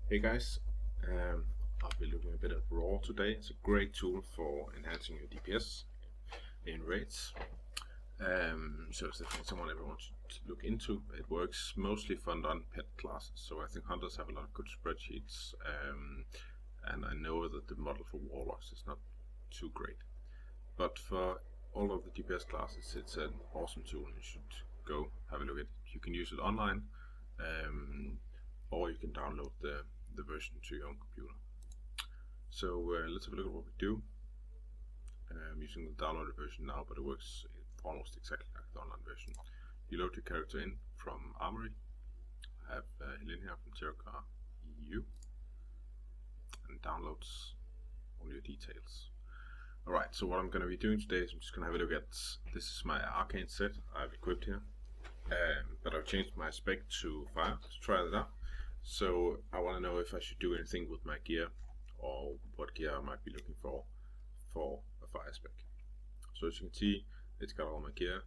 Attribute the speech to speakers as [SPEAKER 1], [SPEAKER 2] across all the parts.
[SPEAKER 1] Hey guys, I'll be looking a bit at Rawr today. It's a great tool for enhancing your DPS in raids. So it's definitely someone everyone should look into. It works mostly for non-pet classes, so I think hunters have a lot of good spreadsheets, and I know that the model for warlocks is not too great. But for all of the DPS classes, it's an awesome tool. You should go have a look at it. You can use it online, or you can download the version to your own computer. So let's have a look at what we do. I'm using the downloaded version now, but it works almost exactly like the online version. You load your character in from Armory. I have Helene here from Terracar EU, and downloads all your details. Alright, so what I'm going to be doing today is I'm just going to have a look at, this is my arcane set I've equipped here, but I've changed my spec to fire to try that out. So I want to know if I should do anything with my gear, or what gear I might be looking for a fire spec. So as you can see, it's got all my gear,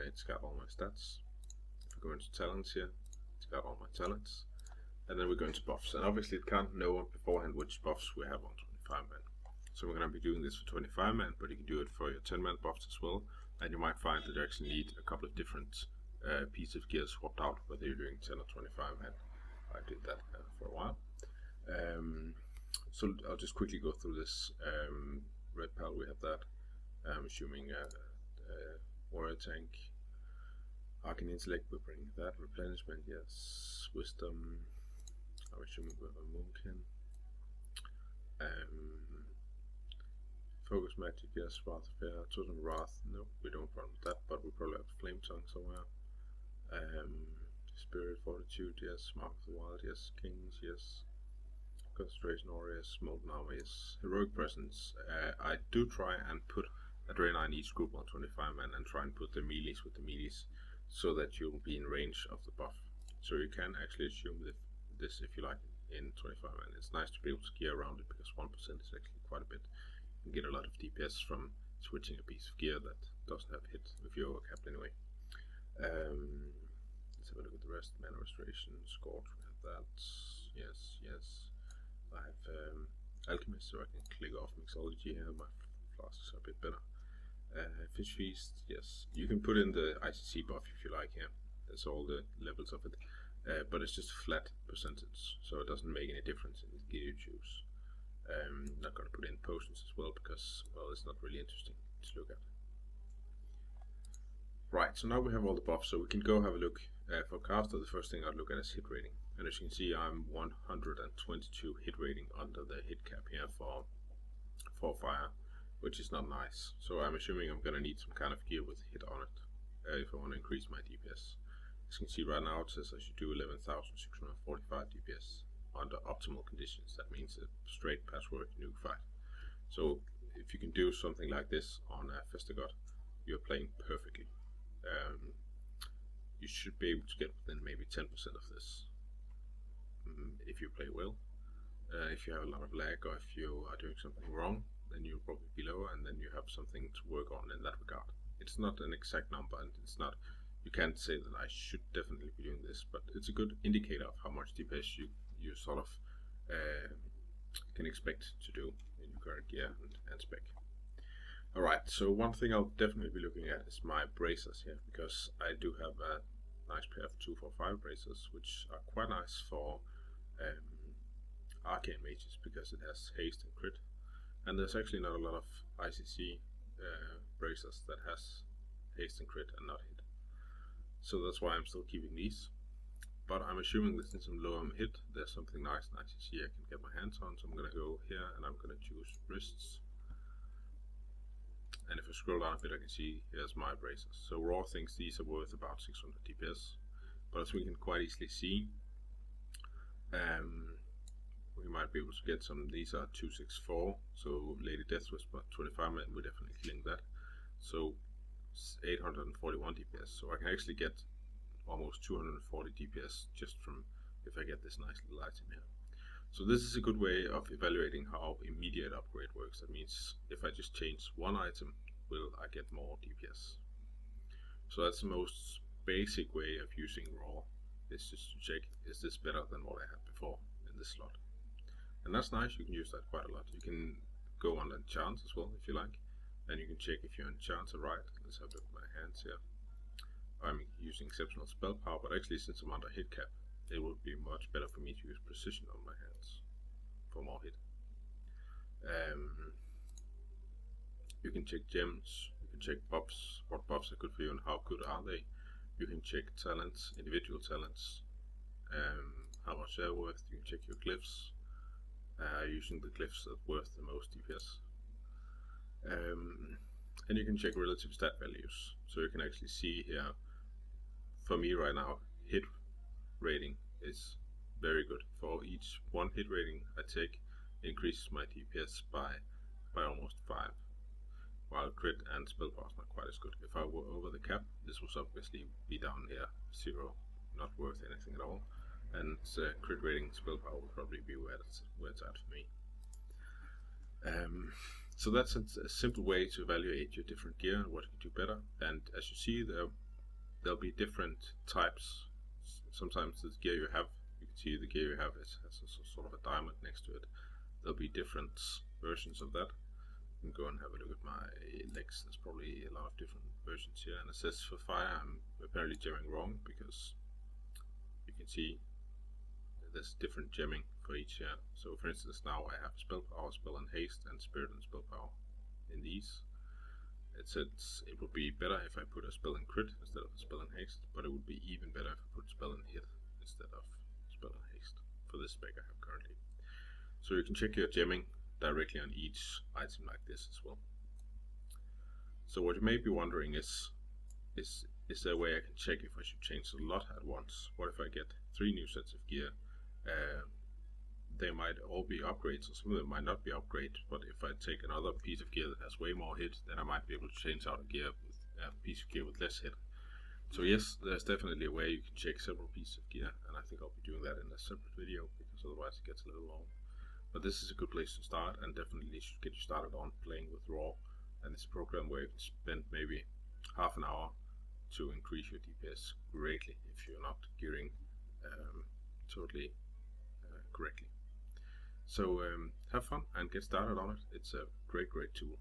[SPEAKER 1] it's got all my stats. If we go into talents here, it's got all my talents, and then we go into buffs. And obviously it can't know beforehand which buffs we have on 25 man. So we're going to be doing this for 25 man, but you can do it for your 10 man buffs as well. And you might find that you actually need a couple of different pieces of gear swapped out, whether you're doing 10 or 25 man. I did that for a while. So I'll just quickly go through this. Red pal, we have that. I'm assuming warrior tank. Arcane intellect, we're bringing that. Replenishment, yes. Wisdom, I'm assuming we have a moonkin. Focus magic, yes. Wrath of Air, totem wrath, no, we don't run with that, but we probably have flame tongue somewhere. Spirit, fortitude, yes. Mark of the wild, yes. Kings, yes. Concentration aura, yes. Molten armor, yes. Heroic presence. I do try and put Adrenaline each group on 25 man and try and put the melees with the melees so that you'll be in range of the buff. So you can actually assume this if you like in 25 man. It's nice to be able to gear around it because 1% is actually quite a bit. You can get a lot of DPS from switching a piece of gear that doesn't have hit if you're overcapped anyway. Let's have a look at the rest. Mana restoration, scorch, we have that. Yes, yes. I have alchemist, so I can click off mixology here. My flasks are a bit better. Fish feast, yes. You can put in the ICC buff if you like here. There's all the levels of it, but it's just a flat percentage, so it doesn't make any difference in the gear you choose. Not going to put in potions as well because, well, it's not really interesting to look at. Right, so now we have all the buffs, so we can go have a look. For caster, the first thing I'd look at is hit rating. And as you can see, I'm 122 hit rating under the hit cap here for fire, which is not nice. So I'm assuming I'm going to need some kind of gear with hit on it if I want to increase my DPS. As you can see right now, it says I should do 11,645 DPS under optimal conditions. That means a straight password nuke fight. So if you can do something like this on a Festegod, you're playing perfectly. You should be able to get within maybe 10% of this if you play well. If you have a lot of lag or if you are doing something wrong, then you'll probably be lower, and then you have something to work on in that regard. It's not an exact number, and it's not, you can't say that I should definitely be doing this, but it's a good indicator of how much DPS you sort of can expect to do in your current gear and spec. Alright, so one thing I'll definitely be looking at is my bracers here, because I do have a nice pair of 245 bracers, which are quite nice for arcane mages because it has haste and crit. And there's actually not a lot of ICC bracers that has haste and crit and not hit. So that's why I'm still keeping these. But I'm assuming that since I'm low on hit, there's something nice in ICC I can get my hands on. So I'm going to go here and I'm going to choose wrists. And if I scroll down a bit, I can see here's my bracers. So Rawr thinks these are worth about 600 DPS. But as we can quite easily see, we might be able to get some. These are 264, so Lady Death Whisper 25 man, we're definitely killing that. So 841 DPS, so I can actually get almost 240 DPS just from if I get this nice little item here. So this is a good way of evaluating how immediate upgrade works. That means if I just change one item, will I get more DPS? So that's the most basic way of using Rawr, is just to check, is this better than what I had before? in this slot. And that's nice, you can use that quite a lot. You can go on enchants as well if you like, and you can check if your enchants are right. Let's have a look at my hands here. I'm using exceptional spell power, but actually since I'm under hit cap, it would be much better for me to use precision on my hands for more hit. You can check gems, you can check buffs, what buffs are good for you and how good are they. You can check talents, individual talents, how much they're worth. You can check your glyphs, using the glyphs that are worth the most DPS. And you can check relative stat values, so you can actually see here, for me right now, hit rating is very good. For each one hit rating I take, it increases my DPS by almost 5, while crit and spell power is not quite as good. If I were over the cap, this would obviously be down here, 0, not worth anything at all, and crit rating, spell power would probably be where it's at for me. So that's a simple way to evaluate your different gear and what you can do better. And as you see, there'll be different types. Sometimes the gear you have, you can see the gear you have has a sort of a diamond next to it. There'll be different versions of that. You can go and have a look at my legs. There's probably a lot of different versions here. And it says for fire, I'm apparently gemming wrong, because you can see there's different gemming for each here. So for instance, now I have spell power, spell and haste, and spirit and spell power in these. It says it would be better if I put a spell and crit instead of a spell and haste, but it would be even better if I put spell and hit instead of spell and haste for this spec I have currently. So you can check your gemming directly on each item like this as well. So what you may be wondering is there a way I can check if I should change a lot at once? What if I get 3 new sets of gear? They might all be upgrades, or some of them might not be upgrades, but if I take another piece of gear that has way more hit, then I might be able to change out a piece of gear with less hit. So yes, there's definitely a way you can check several pieces of gear, and I think I'll be doing that in a separate video, because otherwise it gets a little long. But this is a good place to start, and definitely should get you started on playing with Rawr. And it's a program where you can spend maybe half an hour to increase your DPS greatly if you're not gearing totally correctly. So have fun and get started on it. It's a great tool.